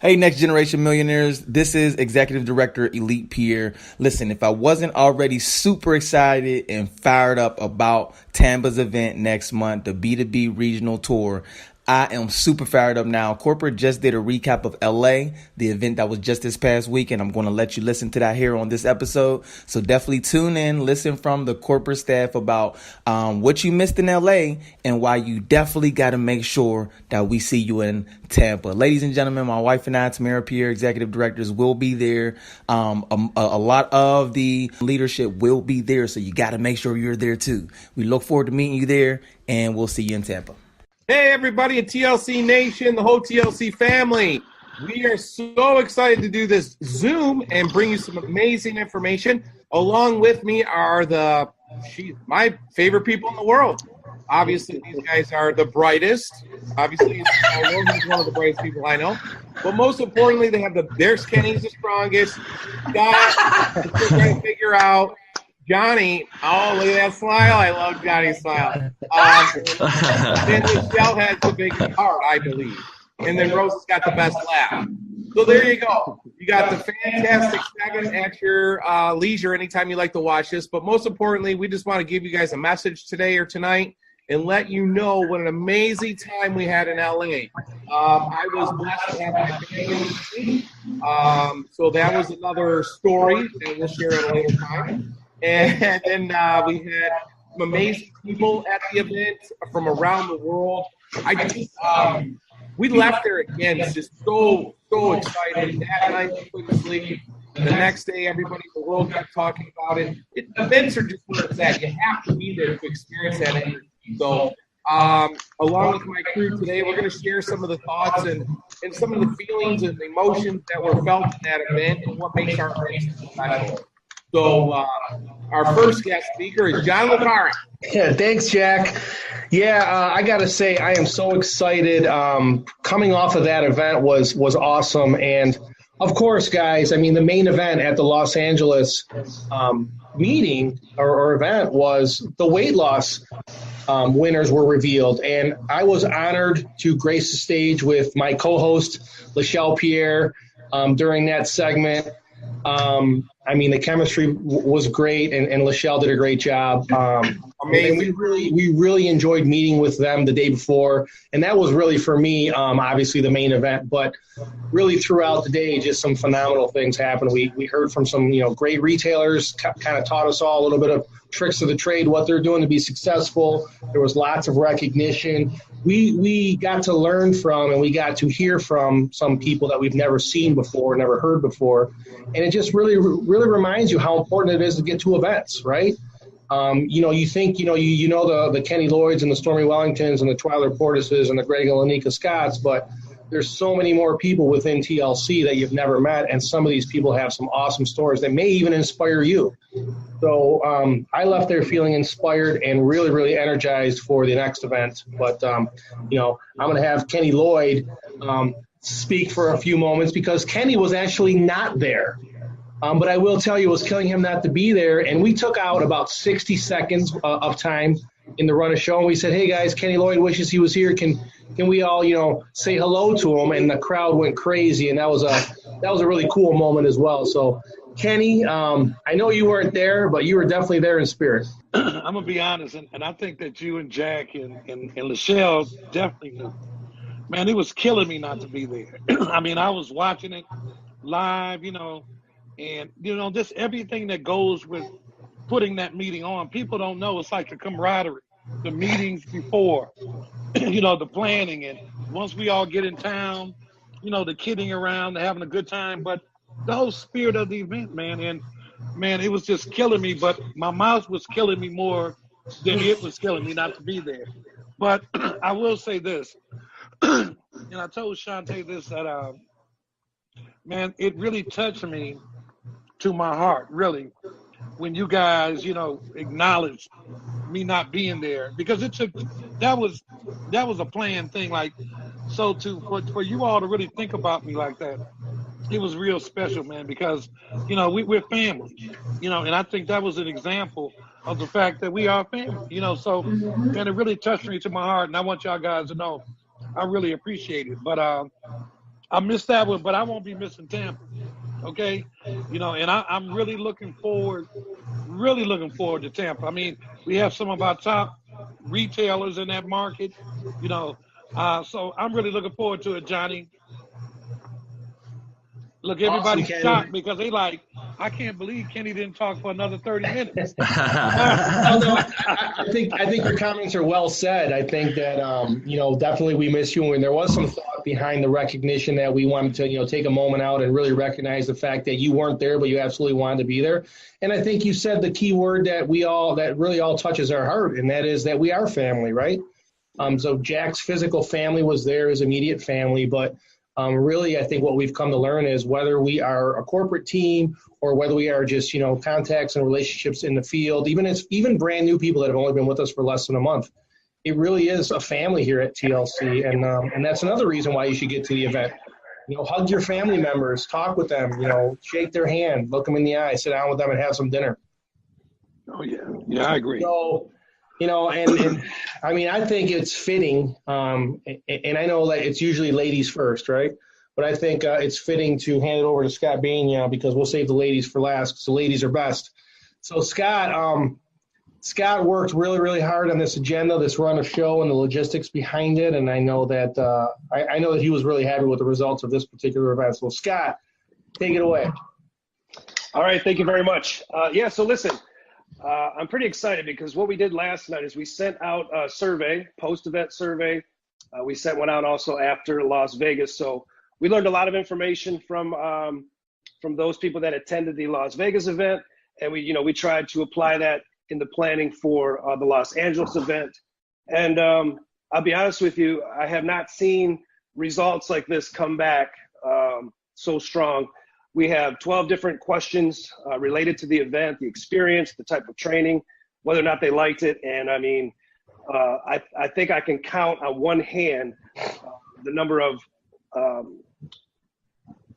Hey, Next Generation Millionaires. This is Executive Director Elite Pierre. Listen, if I wasn't already super excited and fired up about Tampa's event next month, the B2B Regional Tour, I am super fired up now. Corporate just did a recap of LA, the event that was just this past week, and I'm going to let you listen to that here on this episode. So definitely tune in, listen from the corporate staff about what you missed in LA and why you definitely got to make sure that we see you in Tampa. Ladies and gentlemen, my wife and I, Tamara Pierre, executive directors, will be there. A lot of the leadership will be there, so you got to make sure you're there too. We look forward to meeting you there, and we'll see you in Tampa. Hey, everybody at TLC Nation, the whole TLC family. We are so excited to do this Zoom and bring you some amazing information. Along with me are my favorite people in the world. Obviously, these guys are the brightest. Obviously, Logan's one of the brightest people I know. But most importantly, there's Kenny's the strongest. Scott, we're trying to figure out. Johnny, oh, look at that smile. I love Johnny's smile. Then Michelle has the biggest heart, I believe. And then Rose has got the best laugh. So there you go. You got the Fantastic Seven at your leisure anytime you like to watch this. But most importantly, we just want to give you guys a message today or tonight and let you know what an amazing time we had in LA. I was blessed to have my family. So that was another story, and we'll share at a later time. And then we had some amazing people at the event from around the world. We left there again just so excited. That night we couldn't sleep. The next day, everybody in the world kept talking about it. Events are just where it's at. You have to be there to experience that energy. So along with my crew today, we're going to share some of the thoughts and some of the feelings and emotions that were felt in that event and what makes our event so special. So our first guest speaker is John LeCarre. Yeah, thanks, Jack. Yeah, I got to say I am so excited. Coming off of that event was awesome. And, of course, guys, I mean, the main event at the Los Angeles meeting or event was the weight loss winners were revealed. And I was honored to grace the stage with my co-host, Lachelle Pierre, during that segment. I mean, the chemistry was great, and Lachelle did a great job. And we really enjoyed meeting with them the day before, and that was really for me, obviously the main event. But really throughout the day, just some phenomenal things happened. We heard from some great retailers, kind of taught us all a little bit of tricks of the trade, what they're doing to be successful. There was lots of recognition. We got to learn from and we got to hear from some people that we've never seen before, never heard before. And it just really reminds you how important it is to get to events, right? You think, the Kenny Lloyds and the Stormy Wellingtons and the Twyla Portises and the Greg and Lanika Scotts, but there's so many more people within TLC that you've never met, and some of these people have some awesome stories that may even inspire you. So I left there feeling inspired and really, really energized for the next event. But, I'm going to have Kenny Lloyd speak for a few moments because Kenny was actually not there. But I will tell you, it was killing him not to be there. And we took out about 60 seconds of time in the run of show. And we said, hey, guys, Kenny Lloyd wishes he was here. Can we all, say hello to him? And the crowd went crazy. And that was a really cool moment as well. So, Kenny, I know you weren't there, but you were definitely there in spirit. I'm going to be honest, and I think that you and Jack and Lachelle definitely knew. Man, it was killing me not to be there. I mean, I was watching it live, and, just everything that goes with putting that meeting on. People don't know. It's like the camaraderie, the meetings before, the planning. And once we all get in town, the kidding around, the having a good time. But the whole spirit of the event, man. And, man, it was just killing me. But my mouth was killing me more than it was killing me not to be there. But I will say this. And I told Shantae this, that, man, it really touched me to my heart, really, when you guys, acknowledged me not being there, because that was a planned thing. Like, so for you all to really think about me like that, it was real special, man, because, we're family, and I think that was an example of the fact that we are family, so, and it really touched me to my heart, and I want y'all guys to know I really appreciate it. But I missed that one, but I won't be missing Tampa. Okay, and I'm really looking forward to Tampa. I mean, we have some of our top retailers in that market, so I'm really looking forward to it, Johnny. Look, everybody's Awesome, shocked because they like, I can't believe Kenny didn't talk for another 30 minutes. I think your comments are well said. I think that definitely we miss you, and there was some thought behind the recognition that we wanted to take a moment out and really recognize the fact that you weren't there, but you absolutely wanted to be there. And I think you said the key word that really all touches our heart, and that is that we are family, right? So Jack's physical family was there, his immediate family, but really, I think what we've come to learn is whether we are a corporate team or whether we are just, contacts and relationships in the field, even brand new people that have only been with us for less than a month, it really is a family here at TLC. And that's another reason why you should get to the event. Hug your family members, talk with them, shake their hand, look them in the eye, sit down with them and have some dinner. Oh, yeah. Yeah, I agree. So, and I mean, I think it's fitting, and I know that it's usually ladies first, right? But I think it's fitting to hand it over to Scott Bania because we'll save the ladies for last because the ladies are best. So Scott worked really, really hard on this agenda, this run of show, and the logistics behind it. And I know that I know that he was really happy with the results of this particular event. So Scott, take it away. All right, thank you very much. So listen. I'm pretty excited because what we did last night is we sent out a survey, post-event survey. We sent one out also after Las Vegas. So we learned a lot of information from those people that attended the Las Vegas event. And we tried to apply that in the planning for the Los Angeles event. And I'll be honest with you, I have not seen results like this come back so strong. We have 12 different questions related to the event, the experience, the type of training, whether or not they liked it. And I mean, I think I can count on one hand the number of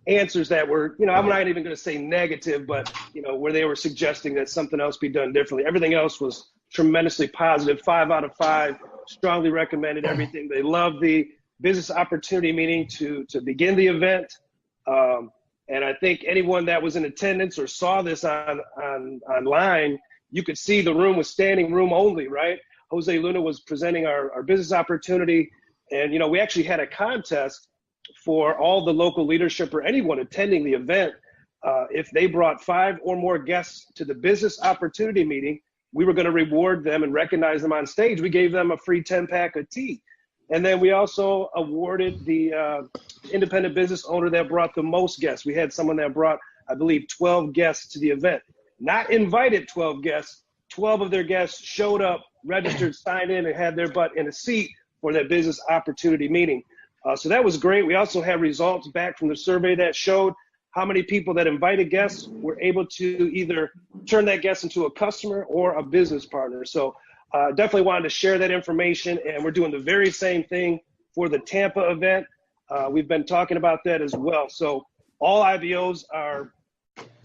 answers that were, I'm not even going to say negative, but, where they were suggesting that something else be done differently. Everything else was tremendously positive, 5 out of 5, strongly recommended everything. They loved the business opportunity meeting to begin the event. And I think anyone that was in attendance or saw this online, you could see the room was standing room only, right? Jose Luna was presenting our business opportunity. And, we actually had a contest for all the local leadership or anyone attending the event. If they brought 5 or more guests to the business opportunity meeting, we were going to reward them and recognize them on stage. We gave them a free 10-pack of tea. And then we also awarded the independent business owner that brought the most guests. We had someone that brought, I believe, 12 guests to the event. Not invited 12 guests. 12 of their guests showed up, registered, signed in, and had their butt in a seat for that business opportunity meeting. So that was great. We also had results back from the survey that showed how many people that invited guests were able to either turn that guest into a customer or a business partner. So definitely wanted to share that information, and we're doing the very same thing for the Tampa event. We've been talking about that as well. So all IBOs are,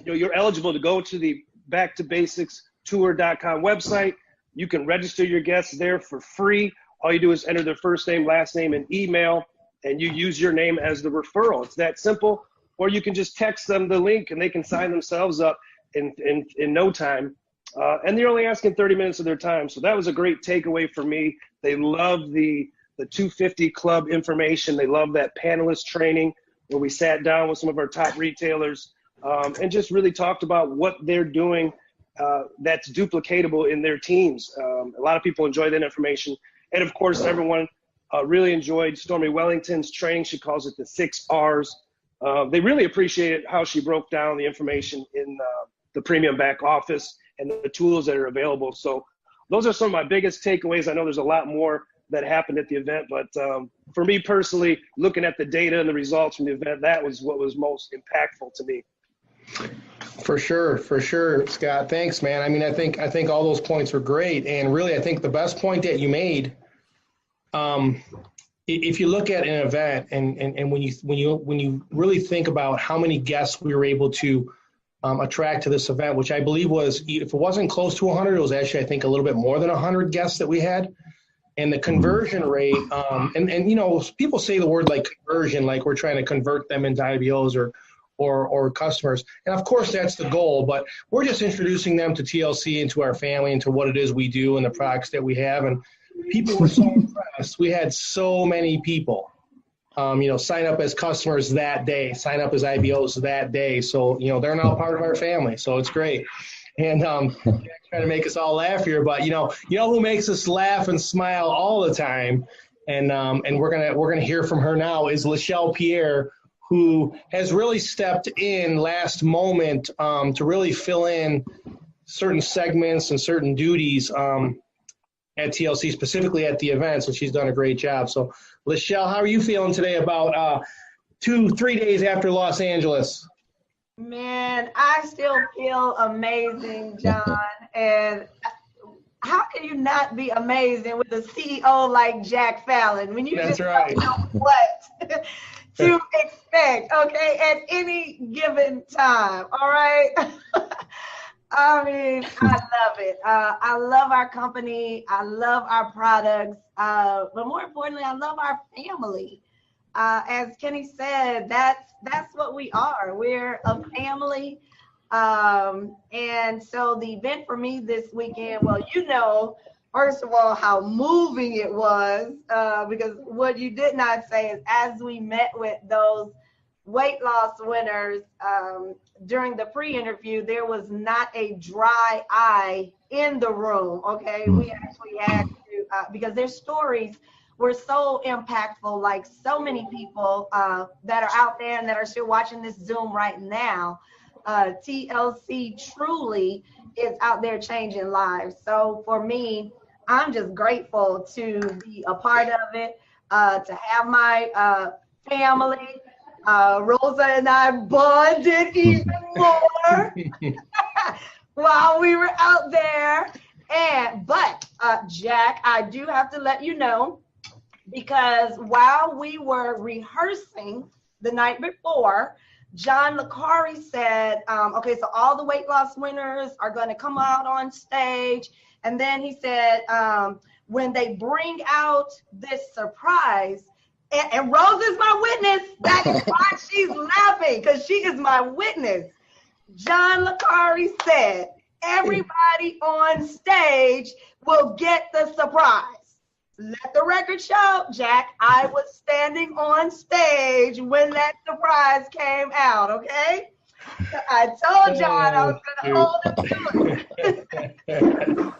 you're eligible to go to the backtobasicstour.com website. You can register your guests there for free. All you do is enter their first name, last name, and email, and you use your name as the referral. It's that simple. Or you can just text them the link, and they can sign themselves up in no time. And they're only asking 30 minutes of their time. So that was a great takeaway for me. They love the 250 Club information. They love that panelist training where we sat down with some of our top retailers and just really talked about what they're doing that's duplicatable in their teams. A lot of people enjoy that information. And, of course, everyone really enjoyed Stormy Wellington's training. She calls it the 6 R's. They really appreciated how she broke down the information in the premium back office and the tools that are available. So those are some of my biggest takeaways. I know there's a lot more that happened at the event, but for me personally, looking at the data and the results from the event, that was what was most impactful to me. For sure, Scott. Thanks, man. I mean, I think all those points were great, and really, I think the best point that you made, if you look at an event, and when you really think about how many guests we were able to attract to this event, which I believe was, if it wasn't close to 100, it was actually, I think, a little bit more than 100 guests that we had. And the conversion rate, and you know, people say the word like conversion, like we're trying to convert them into IBOs or customers. And of course that's the goal, but we're just introducing them to TLC and to our family and to what it is we do and the products that we have. And people were so impressed. We had so many people, you know, sign up as customers that day, sign up as IBOs that day. So, you know, they're now part of our family. So it's great. And Jack's trying to make us all laugh here, but you know who makes us laugh and smile all the time, and we're gonna hear from her now is Lachelle Pierre, who has really stepped in last moment to really fill in certain segments and certain duties at TLC, specifically at the events, and she's done a great job. So, Lachelle, how are you feeling today about 2-3 days after Los Angeles? Man, I still feel amazing, John. And how can you not be amazing with a CEO like Jack Fallon when you That's just right. don't know what to expect, okay, at any given time, all right? I mean, I love it. I love our company. I love our products. But more importantly, I love our family. As Kenny said, that's what we are. We're a family. And so the event for me this weekend, well, you know, first of all, how moving it was, because what you did not say is as we met with those weight loss winners during the pre-interview, there was not a dry eye in the room, okay? We actually had to, because their stories were so impactful, like so many people that are out there and that are still watching this Zoom right now. TLC truly is out there changing lives. So for me, I'm just grateful to be a part of it, to have my family. Rosa and I bonded even more while we were out there. But Jack, I do have to let you know, because while we were rehearsing the night before, John Licari said, okay, so all the weight loss winners are going to come out on stage. And then he said, when they bring out this surprise, and Rose is my witness, that is why she's laughing, because she is my witness. John Licari said, everybody on stage will get the surprise. Let the record show, Jack, I was standing on stage when that surprise came out, okay? I told John I was going to hold him to it.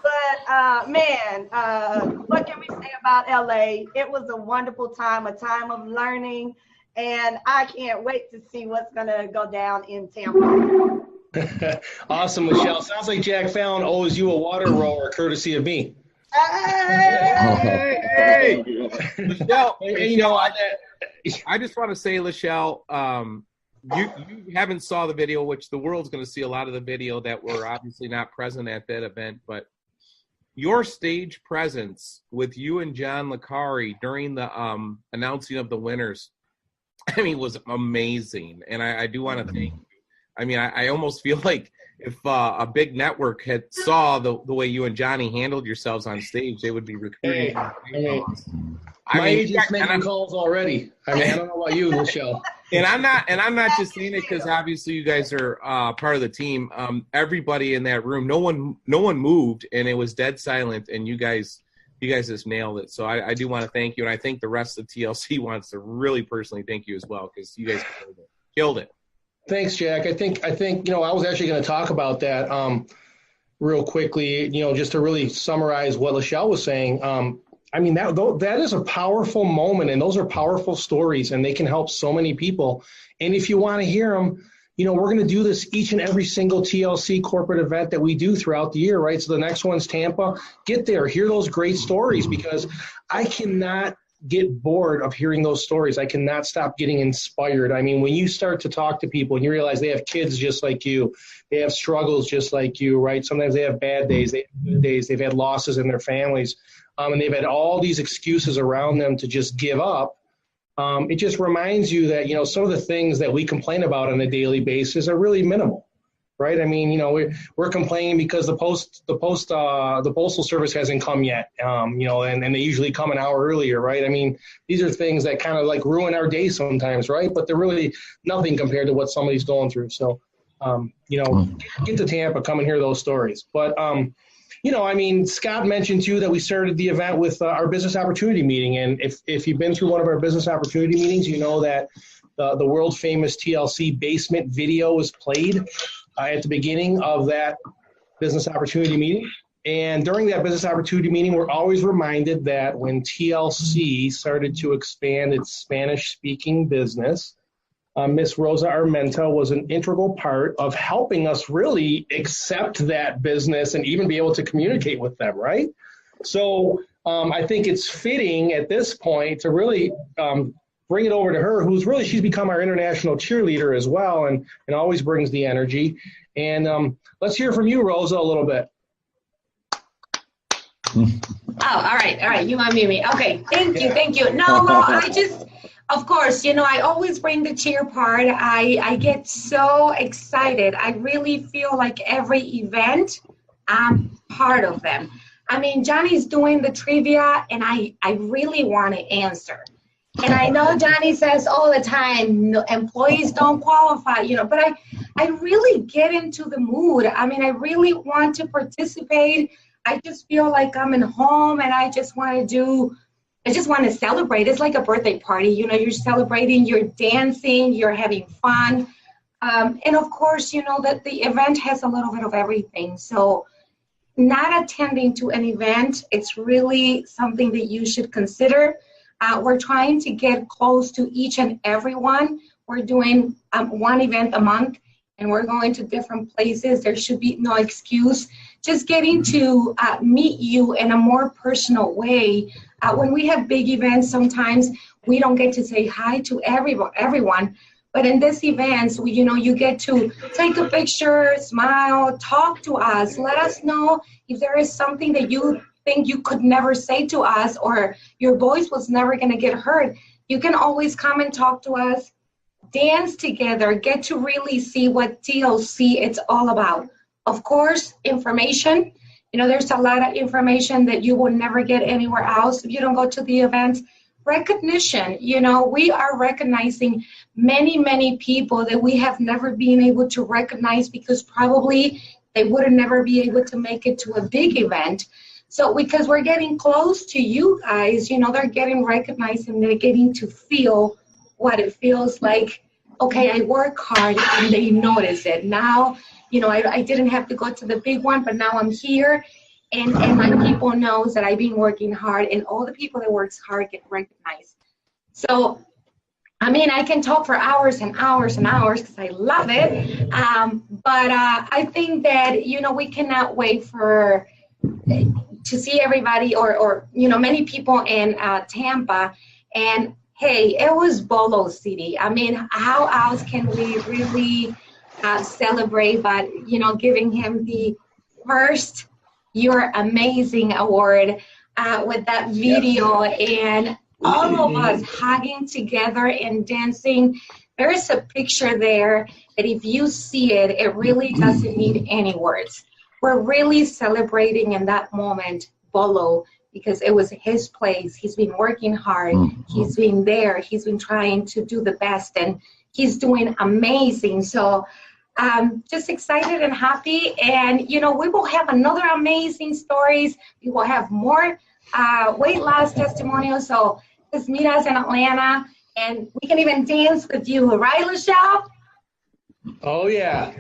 But, man, what can we say about LA? It was a wonderful time, a time of learning, and I can't wait to see what's going to go down in Tampa. Awesome, Michelle. Sounds like Jack Fallon owes you a water rower courtesy of me. Hey, Lachelle, you know, I just want to say, Lachelle, you haven't saw the video, which the world's going to see a lot of the video that were obviously not present at that event, but your stage presence with you and John Licari during the announcing of the winners, I mean, was amazing. And I do want to thank you. I mean, I almost feel like if a big network had saw the way you and Johnny handled yourselves on stage, they would be recruiting. My agent's making calls already. I mean, I don't know about you, Michelle. And I'm not just saying it because obviously you guys are part of the team. Everybody in that room, no one moved, and it was dead silent. And you guys just nailed it. So I do want to thank you, and I think the rest of TLC wants to really personally thank you as well, because you guys killed it. Thanks, Jack. I think you know, I was actually going to talk about that real quickly, you know, just to really summarize what Lachelle was saying. I mean, that is a powerful moment, and those are powerful stories, and they can help so many people. And if you want to hear them, you know, we're going to do this each and every single TLC corporate event that we do throughout the year, right? So the next one's Tampa. Get there, hear those great stories, because I cannot get bored of hearing those stories. I cannot stop getting inspired. I mean, when you start to talk to people and you realize they have kids just like you, they have struggles just like you, right? Sometimes they have bad days, they have good days, they've had losses in their families, and they've had all these excuses around them to just give up. It just reminds you that, you know, some of the things that we complain about on a daily basis are really minimal. right? I mean, we're complaining because the postal service hasn't come yet, and they usually come an hour earlier, right? I mean, these are things that kind of like ruin our day sometimes, right? But they're really nothing compared to what somebody's going through. So, get to Tampa, come and hear those stories. But, Scott mentioned too that we started the event with our business opportunity meeting. And if you've been through one of our business opportunity meetings, you know that the world famous TLC basement video was played at the beginning of that business opportunity meeting. And during that business opportunity meeting, we're always reminded that when TLC started to expand its Spanish-speaking business, Miss Rosa Armenta was an integral part of helping us really accept that business and even be able to communicate with them, right? So I think it's fitting at this point to really bring it over to her, she's become our international cheerleader as well and always brings the energy. And let's hear from you, Rosa, a little bit. Oh, all right. You unmute me. Okay, thank you. No, I just, of course, I always bring the cheer part. I get so excited. I really feel like every event, I'm part of them. I mean, Johnny's doing the trivia, and I really want to answer. And I know Johnny says all the time, no, employees don't qualify, but I really get into the mood. I mean, I really want to participate. I just feel like I'm at home, and I just want to celebrate. It's like a birthday party. You're celebrating, you're dancing, you're having fun. And of course, that the event has a little bit of everything. So not attending to an event, it's really something that you should consider. We're trying to get close to each and every one. We're doing one event a month, and we're going to different places. There should be no excuse. Just getting to meet you in a more personal way. When we have big events, sometimes we don't get to say hi to everyone. But in this events, you get to take a picture, smile, talk to us. Let us know if there is something that you think you could never say to us or your voice was never going to get heard. You can always come and talk to us, dance together, get to really see what TLC it's all about. Of course, information. There's a lot of information that you will never get anywhere else if you don't go to the events. Recognition, we are recognizing many, many people that we have never been able to recognize because probably they would never be able to make it to a big event. So because we're getting close to you guys, they're getting recognized and they're getting to feel what it feels like. Okay, I work hard and they notice it. Now, I didn't have to go to the big one, but now I'm here and my people knows that I've been working hard and all the people that works hard get recognized. So, I can talk for hours and hours and hours because I love it. But I think that, we cannot wait to see everybody or many people in Tampa. And hey, it was Bolo City. How else can we really celebrate but giving him the first You're Amazing award with that video and all of us hugging together and dancing. There is a picture there that if you see it, it really doesn't need any words. We're really celebrating in that moment Bolo because it was his place. He's been working hard. He's been there. He's been trying to do the best, and he's doing amazing. So just excited and happy. And, we will have another amazing stories. We will have more weight loss testimonials. So just meet us in Atlanta, and we can even dance with you. Right, Lachelle? Oh, yeah.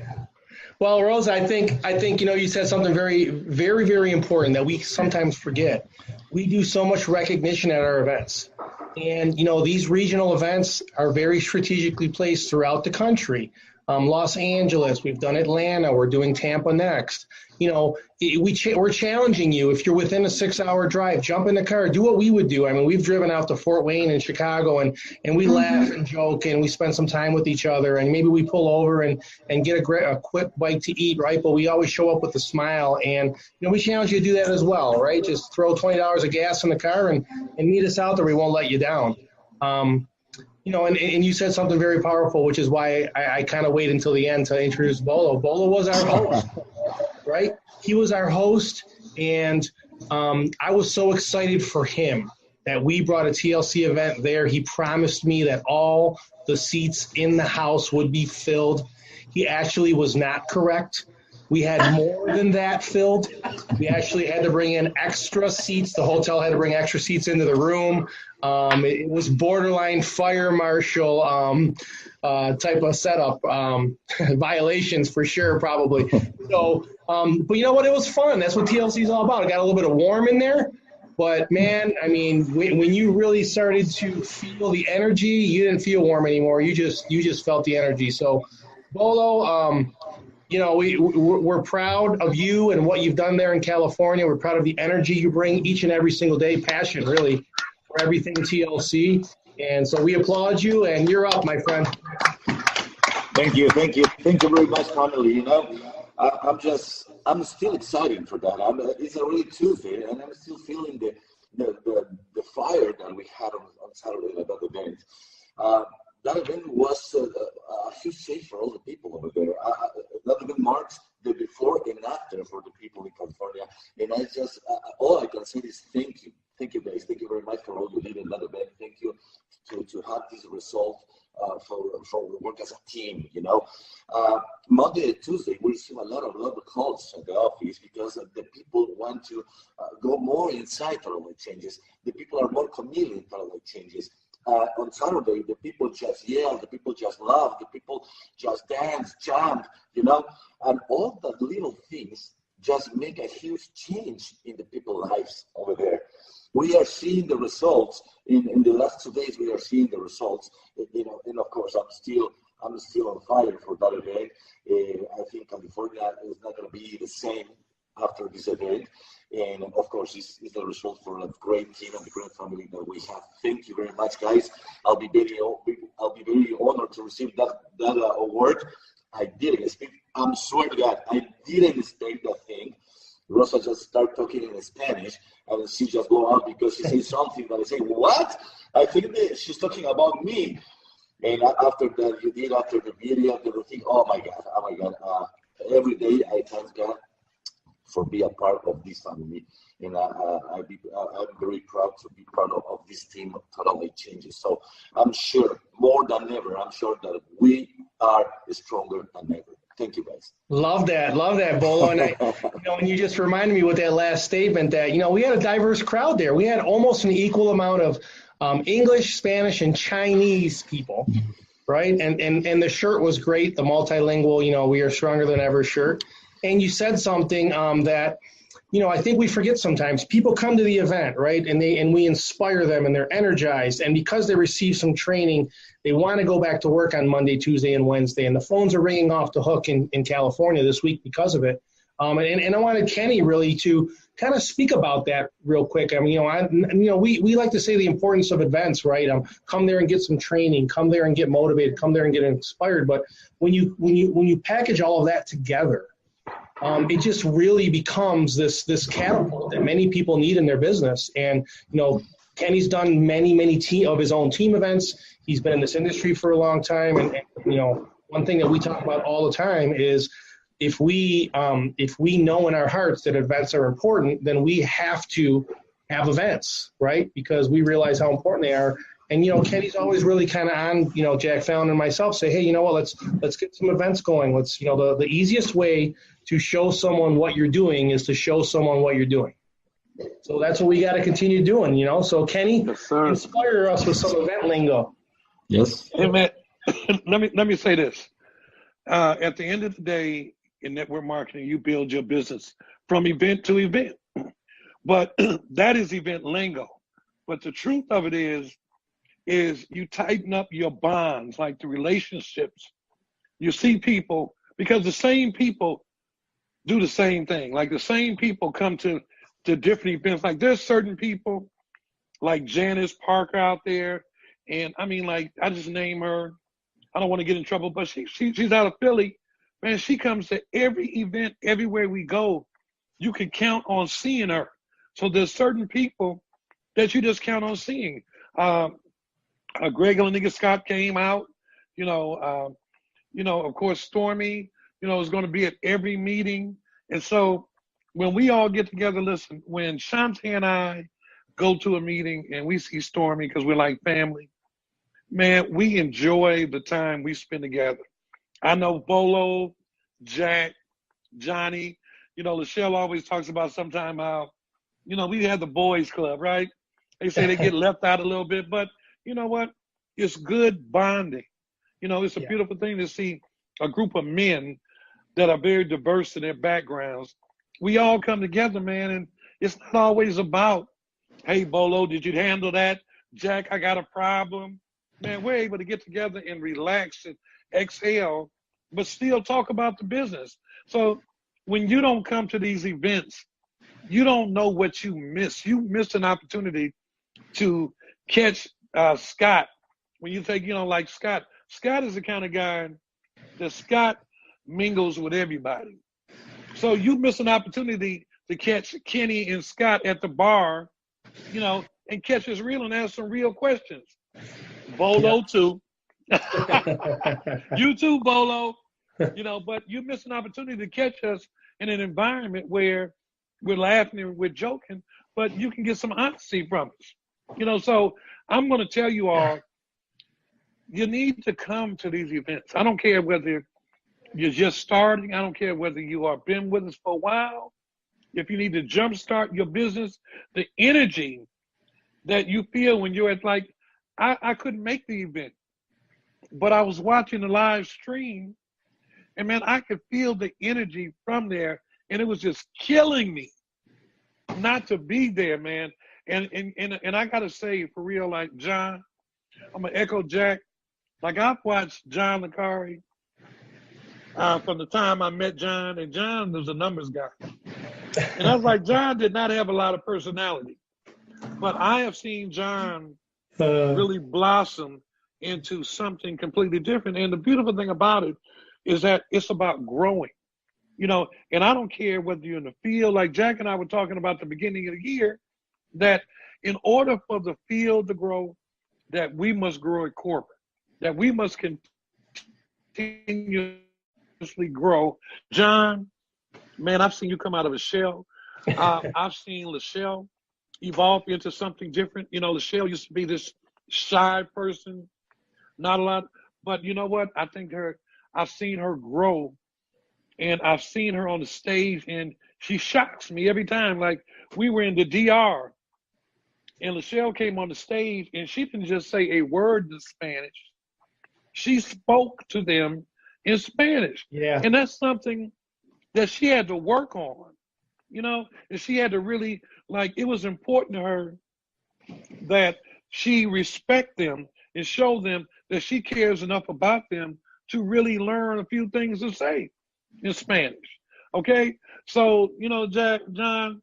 Well, Rosa, I think you said something very, very, very important that we sometimes forget. We do so much recognition at our events. And, these regional events are very strategically placed throughout the country. Los Angeles, we've done Atlanta, we're doing Tampa next. We're challenging you. If you're within a 6-hour drive, jump in the car, do what we would do. We've driven out to Fort Wayne and Chicago, and we laugh and joke, and we spend some time with each other, and maybe we pull over and get a quick bite to eat, right? But we always show up with a smile, and we challenge you to do that as well, right? Just throw $20 of gas in the car and meet us out there. We won't let you down. And you said something very powerful, which is why I kind of wait until the end to introduce Bolo. Bolo was our host, right? He was our host, and I was so excited for him that we brought a TLC event there. He promised me that all the seats in the house would be filled. He actually was not correct. We had more than that filled. We actually had to bring in extra seats. The hotel had to bring extra seats into the room. It was borderline fire marshal type of setup. Violations for sure, probably. So, but you know what? It was fun. That's what TLC is all about. It got a little bit of warm in there. But, man, I mean, when you really started to feel the energy, you didn't feel warm anymore. You just felt the energy. So, Bolo, we're proud of you and what you've done there in California. We're proud of the energy you bring each and every single day, passion, really, for everything TLC. And so we applaud you, and you're up, my friend. Thank you very much, family. I'm still excited for that. It's already Tuesday, and I'm still feeling the fire that we had on Saturday at that event. That event was a huge change for all the people over there. That event marks the before and after for the people in California. And all I can say is thank you. Thank you, guys. Thank you very much for all you did in that event. Thank you to have this result for work as a team, Monday and Tuesday, we receive a lot of calls at the office because the people want to go more inside Parallel Changes. The people are more committed in Parallel Changes. On Saturday, the people just yell, the people just laugh, the people just dance, jump, and all the little things just make a huge change in the people's lives over there. We are seeing the results in the last 2 days. We are seeing the results, and of course, I'm still on fire for that event. I think California is not going to be the same after this event. And of course, it's the result for a great team and the great family that we have. Thank you very much, guys. I'll be very honored to receive that award. I didn't expect. I'm swear to God, I didn't expect that thing. Rosa just started talking in Spanish, and she just blew out because she said something that I say, what? I think that she's talking about me. And after that, after the video, after everything, oh my God. Every day I thank God for being a part of this family. And I'm very proud to be part of this team of Total Changes. So I'm sure, more than ever, I'm sure that we are stronger than ever. Thank you, guys. Love that, Bolo. And and you just reminded me with that last statement that, we had a diverse crowd there. We had almost an equal amount of English, Spanish, and Chinese people, right? And the shirt was great, the multilingual, we are stronger than ever shirt. And you said something that, I think we forget sometimes. People come to the event, right? And we inspire them and they're energized. And because they receive some training, they want to go back to work on Monday, Tuesday, and Wednesday. And the phones are ringing off the hook in California this week because of it. And I wanted Kenny really to kind of speak about that real quick. I mean, we like to say the importance of events, right? Come there and get some training, come there and get motivated, come there and get inspired. But when you package all of that together, it just really becomes this catapult that many people need in their business. And, Kenny's done many of his own team events. He's been in this industry for a long time. And one thing that we talk about all the time is if we know in our hearts that events are important, then we have to have events, right? Because we realize how important they are. And, Kenny's always really kind of on, Jack Fallon and myself say, hey, let's get some events going. Let's, the easiest way to show someone what you're doing is to show someone what you're doing. So that's what we got to continue doing, So Kenny, yes, sir. Inspire us with some event lingo. Yes. Hey, man, let me say this. At the end of the day, in network marketing, you build your business from event to event. But that is event lingo. But the truth of it is you tighten up your bonds, like the relationships. You see people, because the same people do the same thing. Like the same people come to different events. Like there's certain people like Janice Parker out there. And I mean, like, I just name her. I don't want to get in trouble, but she's out of Philly. Man, she comes to every event, everywhere we go. You can count on seeing her. So there's certain people that you just count on seeing. Greg and Nigga Scott came out. Of course, Stormy, is going to be at every meeting. And so when we all get together, listen, when Shantae and I go to a meeting and we see Stormy because we're like family, man, we enjoy the time we spend together. I know Bolo, Jack, Johnny, Lachelle always talks about sometime how, we had the boys club, right? They say they get left out a little bit, but you know what? It's good bonding. It's a beautiful thing to see a group of men that are very diverse in their backgrounds. We all come together, man, and it's not always about, hey, Bolo, did you handle that? Jack, I got a problem. Man, we're able to get together and relax and exhale, but still talk about the business. So when you don't come to these events, you don't know what you miss. You miss an opportunity to catch Scott. When you think, like Scott is the kind of guy that Scott mingles with everybody. So you miss an opportunity to catch Kenny and Scott at the bar, and catch his reel and ask some real questions. Bolo too. You too, Bolo. But you miss an opportunity to catch us in an environment where we're laughing and we're joking, but you can get some honesty from us. So I'm going to tell you all, you need to come to these events. I don't care whether you're just starting. I don't care whether you have been with us for a while. If you need to jumpstart your business, the energy that you feel when you're at, like, I couldn't make the event, but I was watching the live stream, and man, I could feel the energy from there, and it was just killing me not to be there, man. And I gotta say, for real, like John, I'm gonna echo Jack. Like, I've watched John Licari from the time I met John, and John was a numbers guy. And I was like, John did not have a lot of personality, but I have seen John really blossom into something completely different. And the beautiful thing about it is that it's about growing, and I don't care whether you're in the field, like Jack and I were talking about at the beginning of the year, that in order for the field to grow, that we must grow at corporate, that we must continuously grow. John, man, I've seen you come out of a shell. I've seen Lachelle evolve into something different. Lachelle used to be this shy person, not a lot, but you know what? I've seen her grow, and I've seen her on the stage, and she shocks me every time. Like, we were in the DR, and Lachelle came on the stage, and she didn't just say a word in Spanish. She spoke to them in Spanish. Yeah. And that's something that she had to work on, and she had to really, like, it was important to her that she respect them and show them that she cares enough about them to really learn a few things to say in Spanish. Okay? So, John,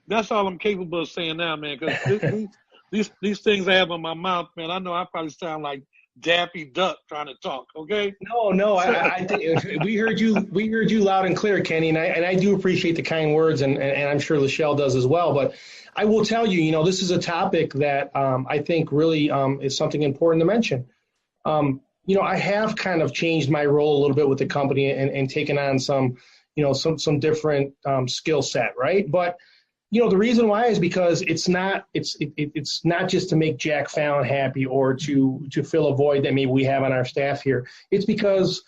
that's all I'm capable of saying now, man, because these things I have in my mouth, man, I know I probably sound like Daffy Duck trying to talk, okay? No, I think we heard you loud and clear, Kenny, and I do appreciate the kind words, and I'm sure Lachelle does as well. But I will tell you, this is a topic that I think really is something important to mention. I have kind of changed my role a little bit with the company and taken on some different skill set, right? But the reason why is because it's not just to make Jack Fallon happy or to fill a void that maybe we have on our staff here. It's because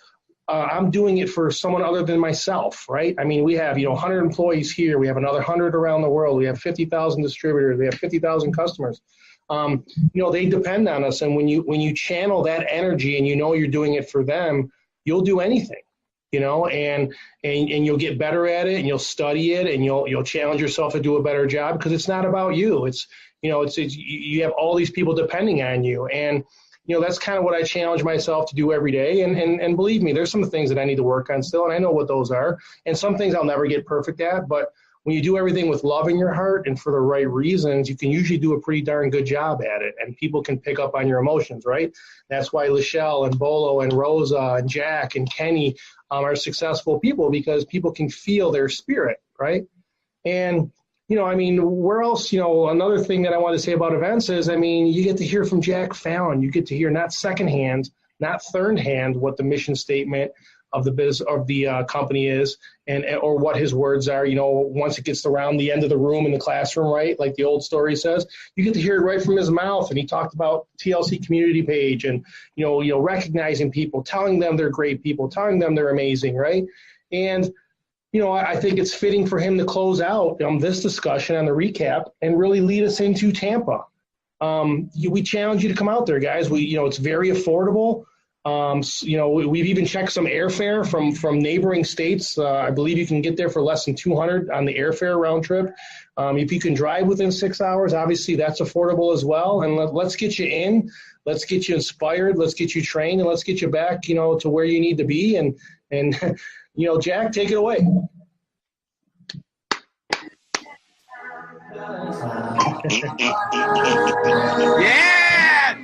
I'm doing it for someone other than myself, right? I mean, we have 100 employees here. We have another 100 around the world. We have 50,000 distributors. We have 50,000 customers. They depend on us, and when you channel that energy and you're doing it for them, you'll do anything. And you'll get better at it, and you'll study it, and you'll challenge yourself to do a better job, because it's not about you. It's you have all these people depending on you, and that's kind of what I challenge myself to do every day. And believe me, there's some things that I need to work on still, and I know what those are, and some things I'll never get perfect at. But when you do everything with love in your heart and for the right reasons, you can usually do a pretty darn good job at it, and people can pick up on your emotions, right? That's why Lachelle and Bolo and Rosa and Jack and Kenny are successful people, because people can feel their spirit, right? And I mean, where else, another thing that I want to say about events is, I mean, you get to hear from Jack Fallon. You get to hear not secondhand, not third hand, what the mission statement of the company is, or what his words are. Once it gets around the end of the room in the classroom, right, like the old story says, you get to hear it right from his mouth. And he talked about TLC community page, and recognizing people, telling them they're great people, telling them they're amazing, right? And I think it's fitting for him to close out this discussion on the recap and really lead us into Tampa. We challenge you to come out there, guys. It's very affordable. We've even checked some airfare from neighboring states. I believe you can get there for less than $200 on the airfare round trip. If you can drive within 6 hours, obviously that's affordable as well. And let's get you in. Let's get you inspired. Let's get you trained, and let's get you back, to where you need to be. And Jack, take it away. Yeah,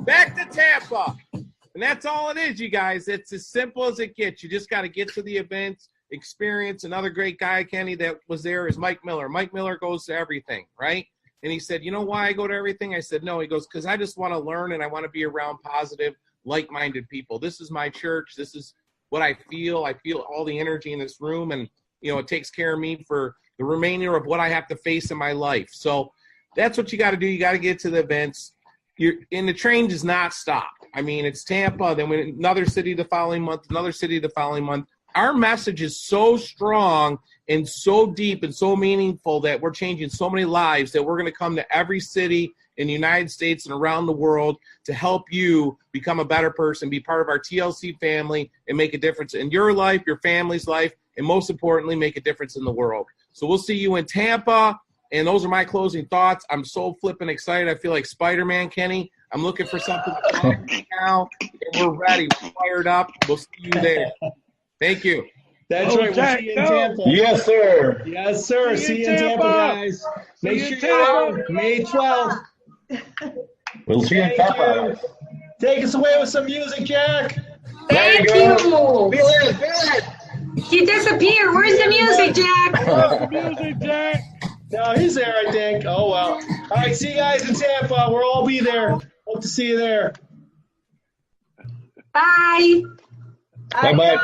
back to Tampa. And that's all it is, you guys. It's as simple as it gets. You just got to get to the events, experience. Another great guy, Kenny, that was there is Mike Miller. Mike Miller goes to everything, right? And he said, you know why I go to everything? I said, no. He goes, because I just want to learn, and I want to be around positive, like-minded people. This is my church. This is what I feel. I feel all the energy in this room, and, it takes care of me for the remainder of what I have to face in my life. So that's what you got to do. You got to get to the events. And the train does not stop. I mean, it's Tampa, then another city the following month, another city the following month. Our message is so strong and so deep and so meaningful that we're changing so many lives that we're going to come to every city in the United States and around the world to help you become a better person, be part of our TLC family, and make a difference in your life, your family's life, and most importantly, make a difference in the world. So we'll see you in Tampa, and those are my closing thoughts. I'm so flipping excited. I feel like Spider-Man, Kenny. I'm looking for something to talk right now, and we're ready. We're fired up. We'll see you there. Thank you. That's right. We'll see you in Tampa. Yes, sir. Yes, sir. See you in Tampa, guys. Make sure you're out May 12th. We'll see you in Tampa. Take us away with some music, Jack. Thank you. Feel it. He disappeared. Where's the music, Jack? Where's the music, Jack? No, he's there, I think. Oh, well. All right, see you guys in Tampa. We'll all be there. Hope to see you there. Bye. Bye-bye.